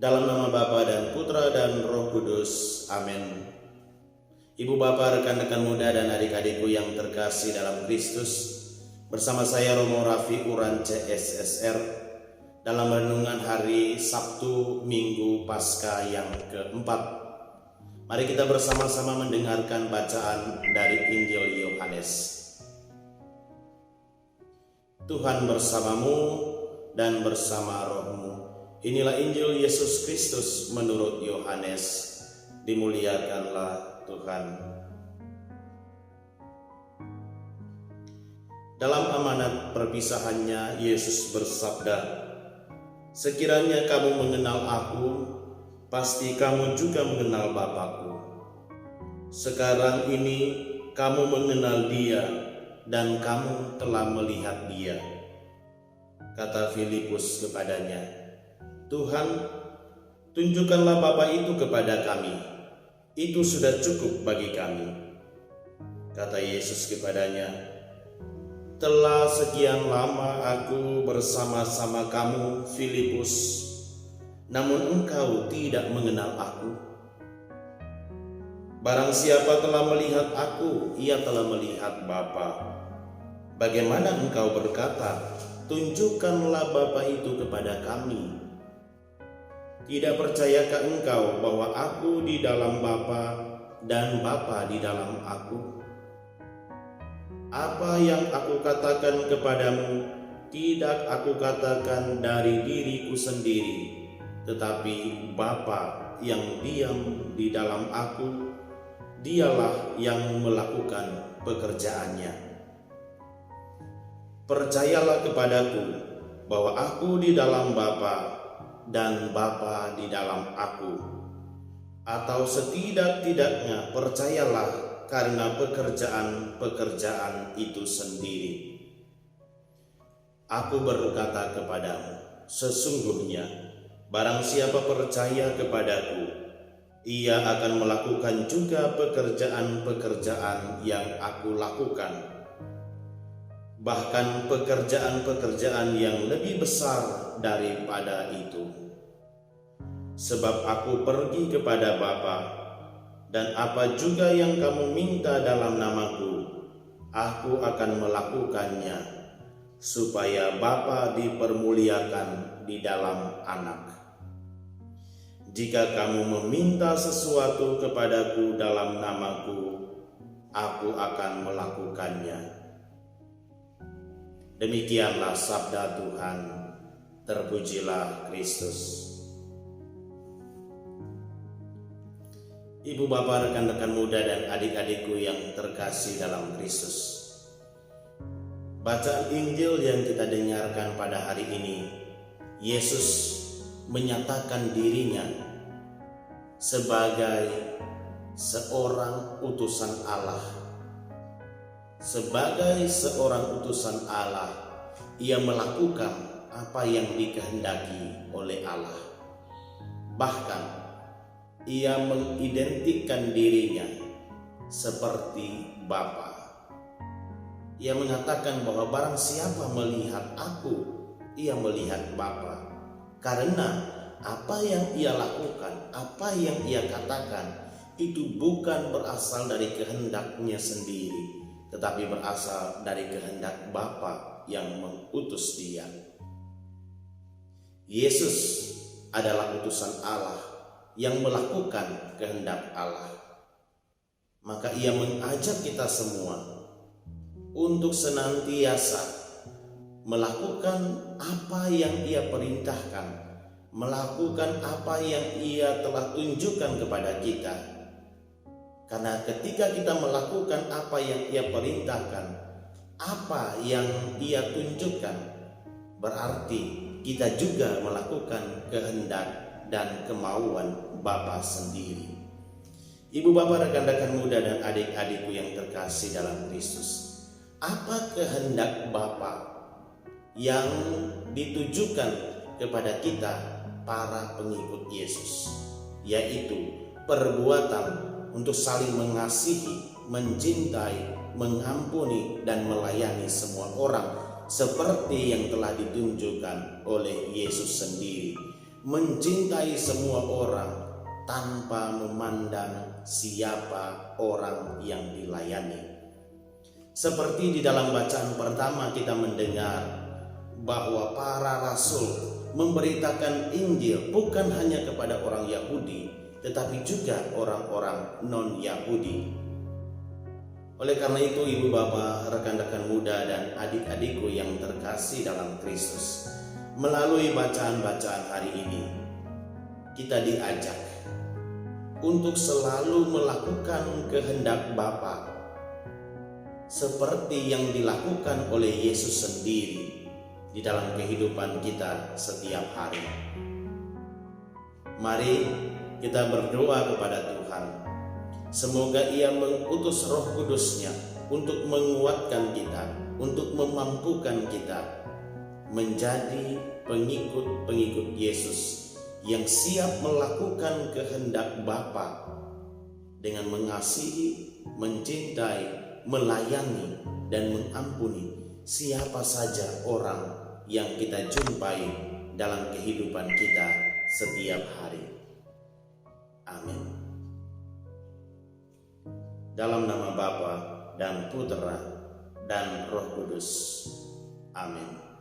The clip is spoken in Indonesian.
Dalam nama Bapa dan Putra dan Roh Kudus. Amin. Ibu Bapa, rekan-rekan muda dan adik-adikku yang terkasih dalam Kristus, bersama saya Romo Raffi Uran CSSR dalam renungan hari Sabtu Minggu Paskah yang keempat. Mari kita bersama-sama mendengarkan bacaan dari Injil Yohanes. Tuhan bersamamu dan bersama rohmu. Inilah Injil Yesus Kristus menurut Yohanes. Dimuliakanlah Tuhan. Dalam amanat perpisahannya, Yesus bersabda, "Sekiranya kamu mengenal Aku, pasti kamu juga mengenal Bapa-Ku. Sekarang ini kamu mengenal Dia dan kamu telah melihat Dia." Kata Filipus kepadanya, "Tuhan, tunjukkanlah Bapa itu kepada kami. Itu sudah cukup bagi kami." Kata Yesus kepadanya, "Telah sekian lama Aku bersama-sama kamu, Filipus, namun engkau tidak mengenal Aku. Barang siapa telah melihat Aku, ia telah melihat Bapa. Bagaimana engkau berkata, 'Tunjukkanlah Bapa itu kepada kami'? Tidak percayakah engkau bahwa Aku di dalam Bapa dan Bapa di dalam Aku? Apa yang Aku katakan kepadamu, tidak Aku katakan dari diriku sendiri, tetapi Bapa yang diam di dalam Aku, Dialah yang melakukan pekerjaannya. Percayalah kepadaku bahwa Aku di dalam Bapa dan Bapa di dalam Aku, atau setidak-tidaknya percayalah karena pekerjaan-pekerjaan itu sendiri. Aku berkata kepadamu, sesungguhnya barang siapa percaya kepadaku, ia akan melakukan juga pekerjaan-pekerjaan yang Aku lakukan. Bahkan pekerjaan-pekerjaan yang lebih besar daripada itu. Sebab Aku pergi kepada Bapa, dan apa juga yang kamu minta dalam namaku, Aku akan melakukannya, supaya Bapa dipermuliakan di dalam Anak. Jika kamu meminta sesuatu kepadaku dalam namaku, Aku akan melakukannya." Demikianlah sabda Tuhan. Terpujilah Kristus. Ibu Bapa, rekan-rekan muda dan adik-adikku yang terkasih dalam Kristus, bacaan Injil yang kita dengarkan pada hari ini, Yesus menyatakan dirinya sebagai seorang utusan Allah. Sebagai seorang utusan Allah, ia melakukan apa yang dikehendaki oleh Allah. Bahkan, ia mengidentikan dirinya seperti Bapa. Ia mengatakan bahwa barang siapa melihat Aku, ia melihat Bapa. Karena apa yang ia lakukan, apa yang ia katakan, itu bukan berasal dari kehendaknya sendiri, tetapi berasal dari kehendak Bapa yang mengutus Dia. Yesus adalah utusan Allah yang melakukan kehendak Allah. Maka Ia mengajak kita semua untuk senantiasa melakukan apa yang Ia perintahkan, melakukan apa yang Ia telah tunjukkan kepada kita. Karena ketika kita melakukan apa yang Ia perintahkan, apa yang Ia tunjukkan, berarti kita juga melakukan kehendak dan kemauan Bapa sendiri. Ibu Bapa, rekan-rekan muda dan adik-adikku yang terkasih dalam Kristus, apa kehendak Bapa yang ditujukan kepada kita para pengikut Yesus? Yaitu perbuatan untuk saling mengasihi, mencintai, mengampuni, dan melayani semua orang seperti yang telah ditunjukkan oleh Yesus sendiri. mencintai semua orang tanpa memandang siapa orang yang dilayani. Seperti di dalam bacaan pertama kita mendengar bahwa para rasul memberitakan Injil bukan hanya kepada orang Yahudi, tetapi juga orang-orang non-Yahudi. Oleh karena itu, ibu bapak, rekan-rekan muda, dan adik-adikku yang terkasih dalam Kristus, melalui bacaan-bacaan hari ini, kita diajak untuk selalu melakukan kehendak Bapa seperti yang dilakukan oleh Yesus sendiri di dalam kehidupan kita setiap hari. Mari kita berdoa kepada Tuhan. Semoga Ia mengutus Roh Kudus-Nya untuk menguatkan kita, untuk memampukan kita menjadi pengikut-pengikut Yesus yang siap melakukan kehendak Bapa dengan mengasihi, mencintai, melayani, dan mengampuni siapa saja orang yang kita jumpai dalam kehidupan kita setiap hari. Amin. Dalam nama Bapa dan Putera dan Roh Kudus. Amin.